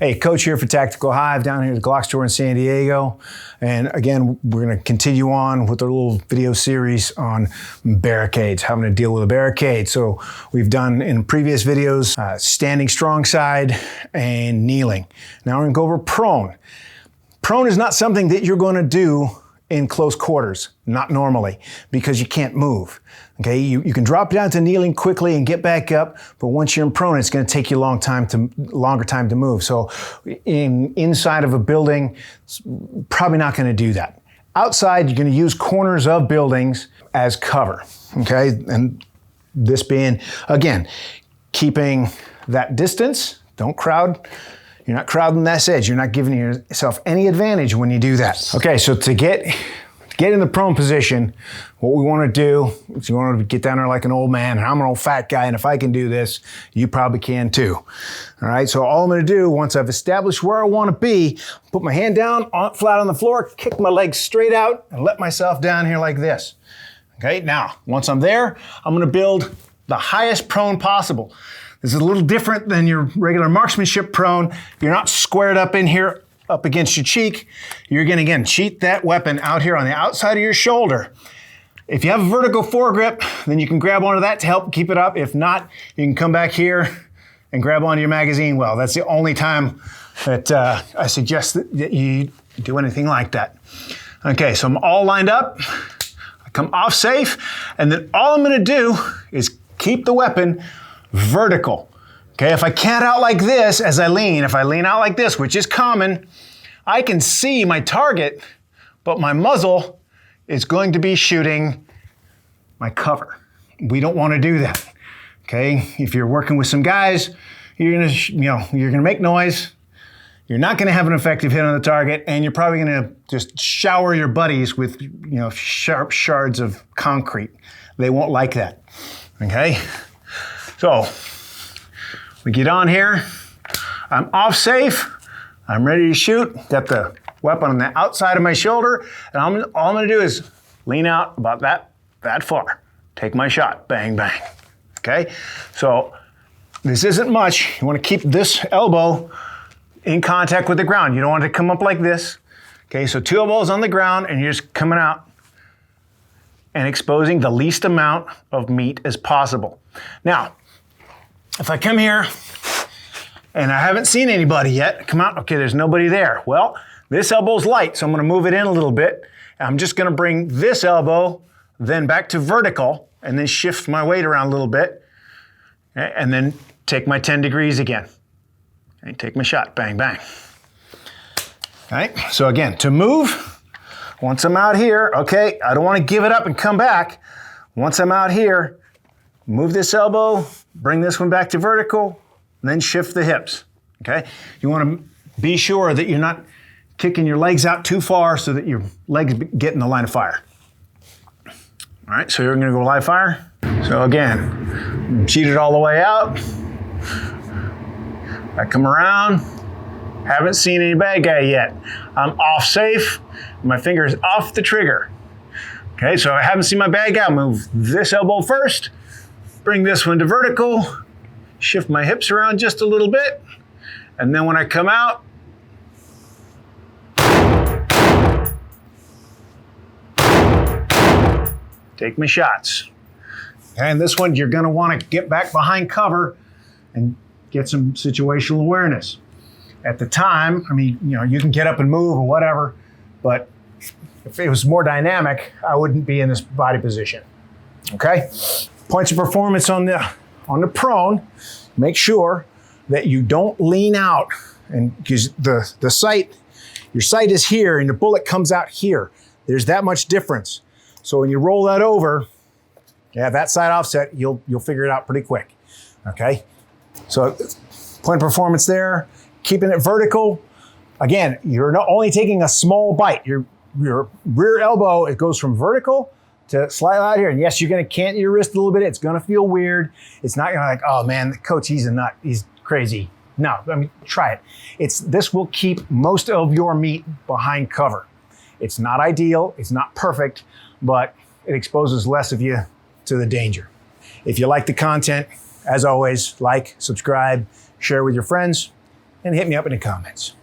Hey, Coach here for Tactical Hyve down here at the Glock store in San Diego. And again, we're going to continue on with our little video series on barricades, having to deal with a barricade. So we've done in previous videos, standing strong side and kneeling. Now we're going to go over prone. Prone is not something that you're going to do in close quarters, not normally, because you can't move. Okay, you can drop down to kneeling quickly and get back up, but once you're in prone, it's going to take you longer time to move. So inside of a building, it's probably not going to do that. Outside, you're going to use corners of buildings as cover. Okay, and this being, again, keeping that distance, don't crowd. You're not crowding that edge. You're not giving yourself any advantage when you do that. Okay, so to get in the prone position, what we want to do is you want to get down there like an old man, and I'm an old fat guy, and if I can do this, you probably can too. All right, so all I'm going to do, once I've established where I want to be, put my hand down flat on the floor, kick my legs straight out, and let myself down here like this. Okay, now, once I'm there, I'm going to build the highest prone possible. This is a little different than your regular marksmanship prone. You're not squared up in here, up against your cheek. You're gonna, again, cheat that weapon out here on the outside of your shoulder. If you have a vertical foregrip, then you can grab onto that to help keep it up. If not, you can come back here and grab onto your magazine well. That's the only time that I suggest that you do anything like that. Okay, so I'm all lined up. I come off safe, and then all I'm gonna do is keep the weapon vertical. Okay, if I cat out like this as I lean, if I lean out like this, which is common, I can see my target, but my muzzle is going to be shooting my cover. We don't want to do that. Okay, if you're working with some guys, you're gonna make noise. You're not gonna have an effective hit on the target, and you're probably gonna just shower your buddies with sharp shards of concrete. They won't like that. Okay. So we get on here, I'm off safe, I'm ready to shoot, got the weapon on the outside of my shoulder, and all I'm gonna do is lean out about that far, take my shot, bang, bang, okay? So this isn't much. You wanna keep this elbow in contact with the ground. You don't want it to come up like this, okay? So 2 elbows on the ground, and you're just coming out and exposing the least amount of meat as possible. Now, if I come here and I haven't seen anybody yet, come out, okay, there's nobody there. Well, this elbow's light, so I'm gonna move it in a little bit. I'm just gonna bring this elbow then back to vertical and then shift my weight around a little bit and then take my 10 degrees again. Okay, take my shot, bang, bang. Okay, so again, to move, once I'm out here, okay, I don't wanna give it up and come back. Once I'm out here, move this elbow, bring this one back to vertical, and then shift the hips, okay? You wanna be sure that you're not kicking your legs out too far so that your legs get in the line of fire. All right, so you're gonna go live fire. So again, cheat it all the way out. I come around, haven't seen any bad guy yet. I'm off safe, my finger is off the trigger. Okay, so I haven't seen my bad guy. I'll move this elbow first, bring this one to vertical, shift my hips around just a little bit, and then when I come out, take my shots. Okay, and this one, you're gonna wanna get back behind cover and get some situational awareness. At the time, I mean, you can get up and move or whatever, but if it was more dynamic, I wouldn't be in this body position, okay? Points of performance on the prone, make sure that you don't lean out, and because the sight, your sight is here and the bullet comes out here. There's that much difference. So when you roll that over, that side offset, you'll figure it out pretty quick, okay? So point of performance there, keeping it vertical. Again, you're not only taking a small bite, your rear elbow, it goes from vertical to slightly out here. And yes, you're gonna cant your wrist a little bit. It's gonna feel weird. It's not gonna like, oh man, the coach, he's a nut, he's crazy. No, I mean, try it. This will keep most of your meat behind cover. It's not ideal, it's not perfect, but it exposes less of you to the danger. If you like the content, as always, like, subscribe, share with your friends. and hit me up in the comments.